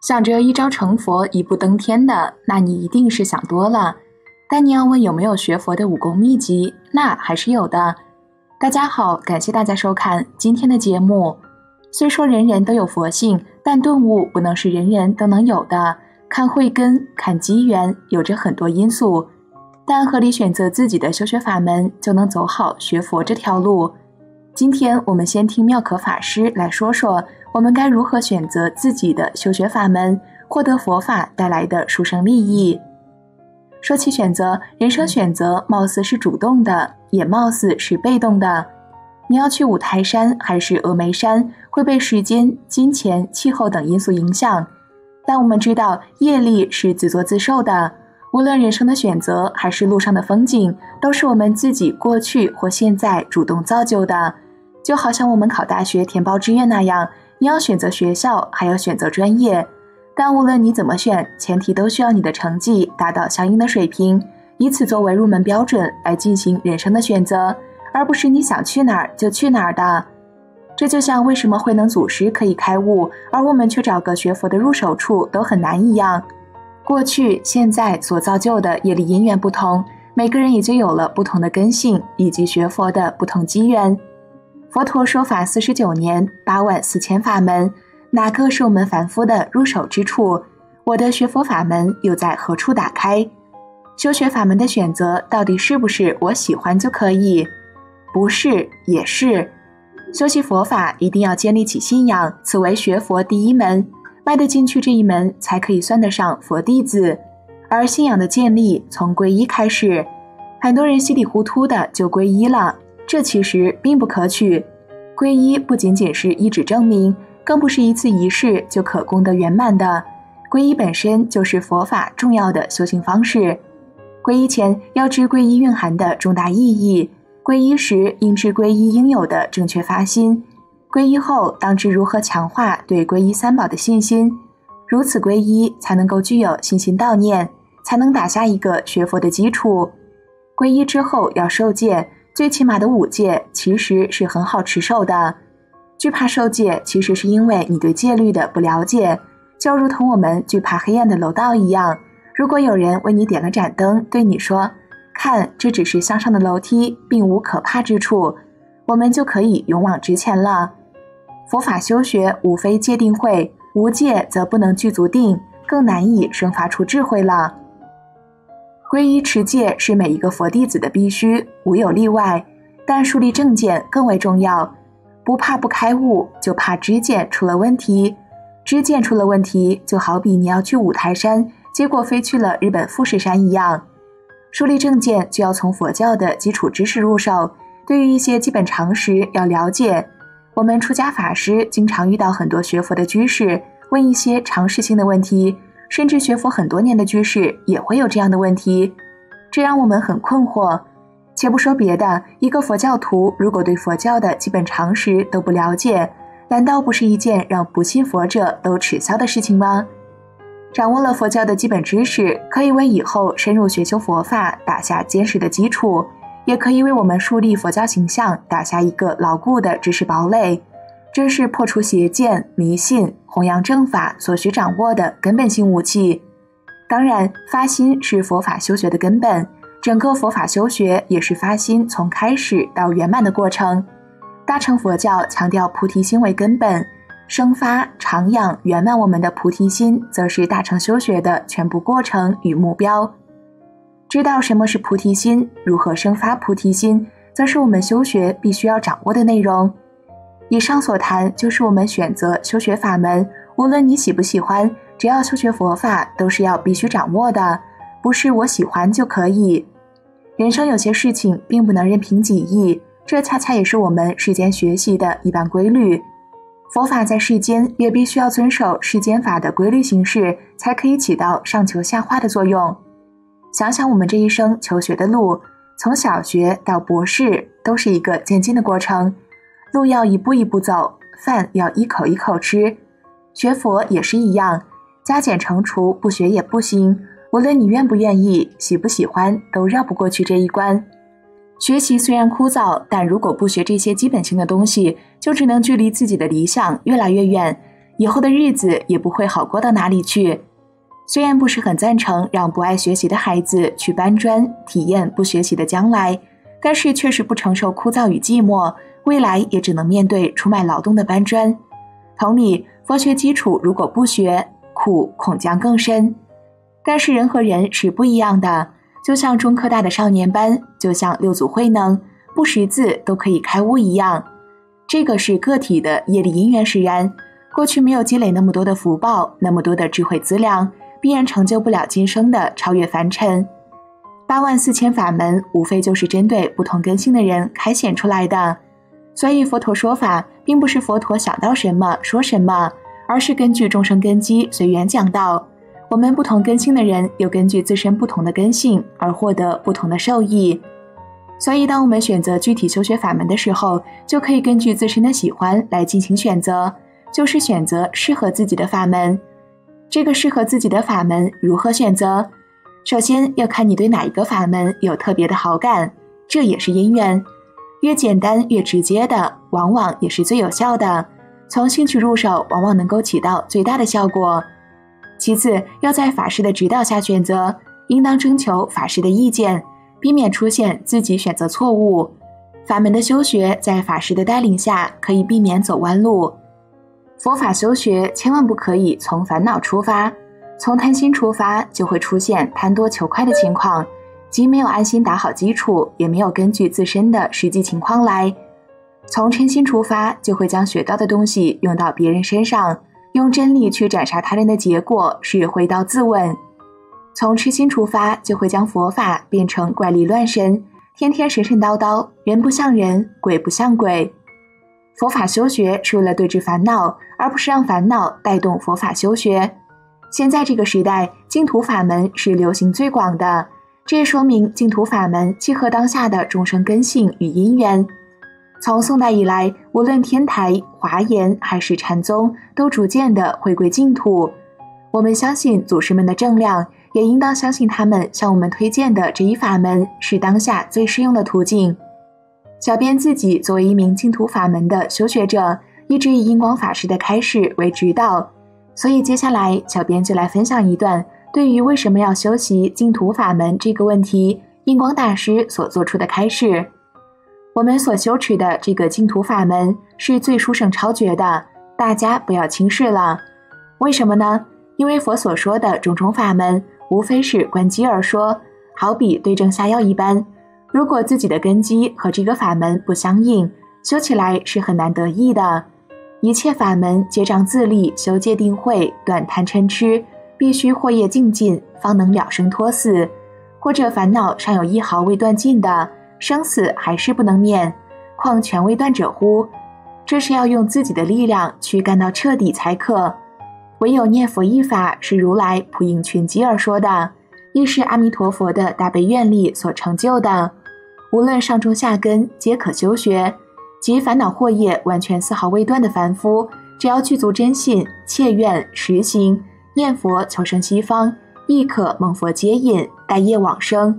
想着一朝成佛一步登天的，那你一定是想多了。但你要问有没有学佛的武功秘籍，那还是有的。大家好，感谢大家收看今天的节目。虽说人人都有佛性，但顿悟不能是人人都能有的，看慧根，看机缘，有着很多因素。但合理选择自己的修学法门，就能走好学佛这条路。今天我们先听妙可法师来说说我们该如何选择自己的修学法门，获得佛法带来的殊胜利益。说起选择，人生选择貌似是主动的，也貌似是被动的。你要去五台山还是峨眉山，会被时间、金钱、气候等因素影响。但我们知道业力是自作自受的，无论人生的选择还是路上的风景，都是我们自己过去或现在主动造就的。就好像我们考大学填报志愿那样，你要选择学校，还要选择专业。但无论你怎么选，前提都需要你的成绩达到相应的水平，以此作为入门标准来进行人生的选择，而不是你想去哪儿就去哪儿的。这就像为什么慧能祖师可以开悟，而我们却找个学佛的入手处都很难一样。过去、现在所造就的业力因缘不同，每个人也就有了不同的根性，以及学佛的不同机缘。佛陀说法49年，84000法门，哪个是我们凡夫的入手之处？我的学佛法门又在何处打开？修学法门的选择到底是不是我喜欢就可以？不是，也是。修习佛法一定要建立起信仰，此为学佛第一门，迈得进去这一门才可以算得上佛弟子。而信仰的建立从皈依开始，很多人稀里糊涂的就皈依了，这其实并不可取。皈依不仅仅是一纸证明，更不是一次仪式就可功德圆满的。皈依本身就是佛法重要的修行方式。皈依前要知皈依蕴含的重大意义，皈依时应知皈依应有的正确发心，皈依后当知如何强化对皈依三宝的信心，如此皈依才能够具有信心悼念，才能打下一个学佛的基础。皈依之后要受戒，最起码的5戒其实是很好持守的。惧怕受戒其实是因为你对戒律的不了解，就如同我们惧怕黑暗的楼道一样，如果有人为你点了盏灯，对你说看，这只是向上的楼梯，并无可怕之处，我们就可以勇往直前了。佛法修学无非戒定慧，无戒则不能具足定，更难以生发出智慧了。皈依持戒是每一个佛弟子的必须，无有例外，但树立正见更为重要。不怕不开悟，就怕知见出了问题。知见出了问题，就好比你要去五台山，结果飞去了日本富士山一样。树立正见就要从佛教的基础知识入手，对于一些基本常识要了解。我们出家法师经常遇到很多学佛的居士，问一些常识性的问题，甚至学佛很多年的居士也会有这样的问题，这让我们很困惑。且不说别的，一个佛教徒如果对佛教的基本常识都不了解，难道不是一件让不信佛者都耻笑的事情吗？掌握了佛教的基本知识，可以为以后深入学修佛法打下坚实的基础，也可以为我们树立佛教形象打下一个牢固的知识堡垒。这是破除邪见、迷信、弘扬正法所需掌握的根本性武器。当然，发心是佛法修学的根本，整个佛法修学也是发心从开始到圆满的过程。大乘佛教强调菩提心为根本，生发、常养、圆满我们的菩提心，则是大乘修学的全部过程与目标。知道什么是菩提心，如何生发菩提心，则是我们修学必须要掌握的内容。以上所谈就是我们选择修学法门，无论你喜不喜欢，只要修学佛法都是要必须掌握的，不是我喜欢就可以。人生有些事情并不能任凭己意，这恰恰也是我们世间学习的一般规律。佛法在世间也必须要遵守世间法的规律形式，才可以起到上求下化的作用。想想我们这一生求学的路，从小学到博士都是一个渐进的过程，路要一步一步走，饭要一口一口吃。学佛也是一样，加减乘除不学也不行，无论你愿不愿意，喜不喜欢，都绕不过去这一关。学习虽然枯燥，但如果不学这些基本性的东西，就只能距离自己的理想越来越远，以后的日子也不会好过到哪里去。虽然不是很赞成让不爱学习的孩子去搬砖，体验不学习的将来，但是确实不承受枯燥与寂寞，未来也只能面对出卖劳动的搬砖。同理，佛学基础如果不学，苦恐将更深。但是人和人是不一样的，就像中科大的少年班，就像六祖慧能，不识字都可以开悟一样。这个是个体的业力因缘使然，过去没有积累那么多的福报，那么多的智慧资粮，必然成就不了今生的超越凡尘。84000法门无非就是针对不同根性的人开显出来的，所以佛陀说法并不是佛陀想到什么说什么，而是根据众生根基随缘讲道。我们不同根性的人又根据自身不同的根性而获得不同的受益。所以当我们选择具体修学法门的时候，就可以根据自身的喜欢来进行选择，就是选择适合自己的法门。这个适合自己的法门如何选择？首先要看你对哪一个法门有特别的好感，这也是因缘。越简单越直接的，往往也是最有效的。从兴趣入手，往往能够起到最大的效果。其次，要在法师的指导下选择，应当征求法师的意见，避免出现自己选择错误。法门的修学，在法师的带领下，可以避免走弯路。佛法修学千万不可以从烦恼出发，从贪心出发，就会出现贪多求快的情况，即没有安心打好基础，也没有根据自身的实际情况来。从嗔心出发，就会将学到的东西用到别人身上，用真理去斩杀他人的结果是挥刀自刎。从痴心出发，就会将佛法变成怪力乱神，天天神神叨叨，人不像人，鬼不像鬼。佛法修学是为了对治烦恼，而不是让烦恼带动佛法修学。现在这个时代，净土法门是流行最广的，这也说明净土法门契合当下的众生根性与因缘。从宋代以来，无论天台、华严还是禅宗，都逐渐的回归净土。我们相信祖师们的正量，也应当相信他们向我们推荐的这一法门是当下最适用的途径。小编自己作为一名净土法门的修学者，一直以印光法师的开示为指导，所以接下来小编就来分享一段对于为什么要修习净土法门这个问题，印光大师所做出的开示。我们所修持的这个净土法门是最殊胜超绝的，大家不要轻视了。为什么呢？因为佛所说的种种法门，无非是观机而说，好比对症下药一般。如果自己的根基和这个法门不相应，修起来是很难得意的。一切法门皆仗自力，修戒定慧，断贪嗔痴，必须惑业尽尽，方能了生脱死。或者烦恼尚有一毫未断尽的，生死还是不能免，况全未断者乎？这是要用自己的力量去干到彻底才可。唯有念佛一法是如来普应群机而说的，亦是阿弥陀佛的大悲愿力所成就的。无论上中下根，皆可修学。即烦恼惑业完全丝毫未断的凡夫，只要具足真信、切愿、实行，念佛求生西方，亦可蒙佛接引，带业往生。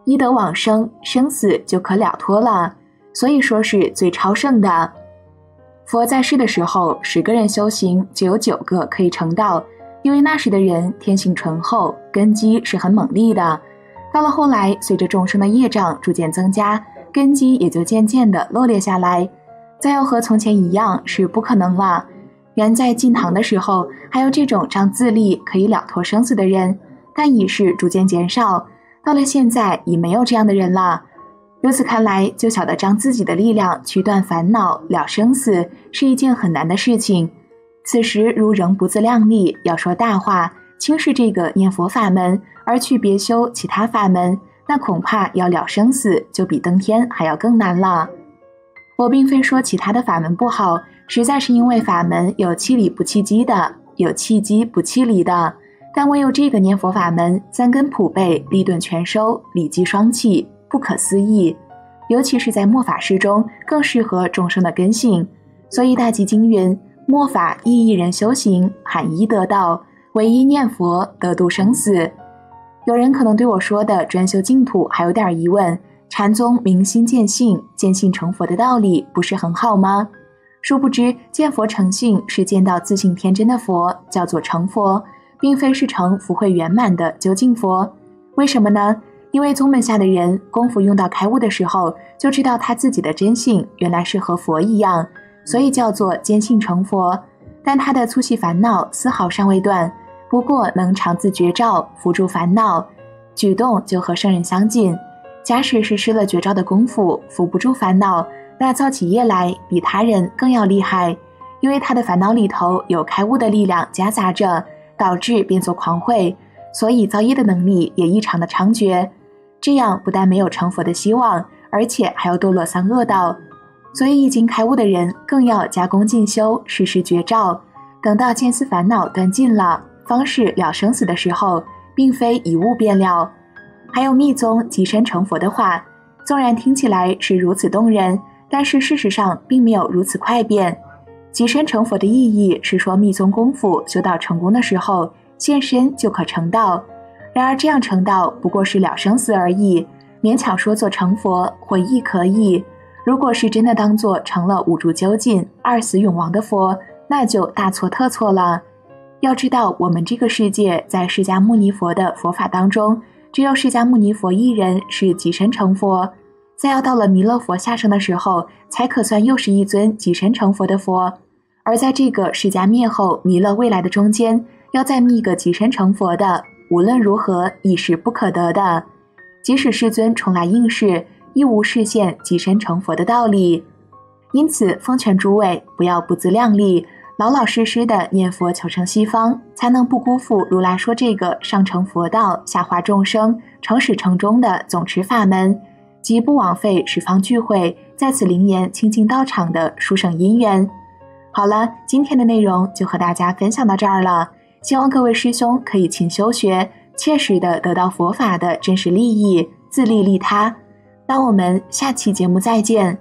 一得往生，生死就可了脱了，所以说是最超胜的。佛在世的时候，10个人修行就有9个可以成道，因为那时的人天性醇厚，根基是很猛力的。到了后来，随着众生的业障逐渐增加，根基也就渐渐的落裂下来，再要和从前一样是不可能了。原在晋唐的时候，还有这种仗自力可以了脱生死的人，但已是逐渐减少。到了现在，已没有这样的人了。由此看来，就晓得仗自己的力量去断烦恼、了生死，是一件很难的事情。此时如仍不自量力，要说大话，轻视这个念佛法门，而去别修其他法门，那恐怕要了生死，就比登天还要更难了。我并非说其他的法门不好，实在是因为法门有弃理不弃机的，有弃机不弃理的。但唯有这个念佛法门，三根普被，利钝全收，理机双气，不可思议。尤其是在末法世中，更适合众生的根性。所以大集经云：末法亦一人修行，罕一得道，唯一念佛得度生死。有人可能对我说的专修净土还有点疑问，禅宗明心见性，见性成佛的道理不是很好吗？殊不知见佛成性是见到自性天真的佛，叫做成佛，并非是成福慧圆满的究竟佛。为什么呢？因为宗门下的人功夫用到开悟的时候，就知道他自己的真性原来是和佛一样，所以叫做见性成佛。但他的粗细烦恼丝毫尚未断，不过能常自觉照，扶住烦恼，举动就和圣人相近。假使是失了绝招的功夫，扶不住烦恼，那造起业来比他人更要厉害，因为他的烦恼里头有开悟的力量夹杂着，导致变作狂慧，所以造业的能力也异常的猖獗。这样不但没有成佛的希望，而且还要堕落三恶道。所以已经开悟的人更要加功进修，时时觉照，等到见思烦恼断尽了，方是了生死的时候，并非一悟便了。还有密宗即身成佛的话，纵然听起来是如此动人，但是事实上并没有如此快变。即身成佛的意义是说密宗功夫修到成功的时候，现身就可成道。然而这样成道不过是了生死而已，勉强说做成佛或亦可以。如果是真的当作成了五住究竟、二死永亡的佛，那就大错特错了。要知道我们这个世界在释迦牟尼佛的佛法当中，只有释迦牟尼佛一人是即身成佛，再要到了弥勒佛下生的时候，才可算又是一尊即身成佛的佛。而在这个释迦灭后弥勒未来的中间，要再觅一个即身成佛的，无论如何亦是不可得的。即使世尊重来应世，亦无实现即身成佛的道理。因此奉劝诸位不要不自量力，老老实实的念佛求成西方，才能不辜负如来说这个上成佛道，下化众生，成始成终的总持法门，即不枉费十方聚会在此灵岩清净道场的殊胜因缘。好了，今天的内容就和大家分享到这儿了，希望各位师兄可以勤修学，切实的得到佛法的真实利益，自利利他。那我们下期节目再见。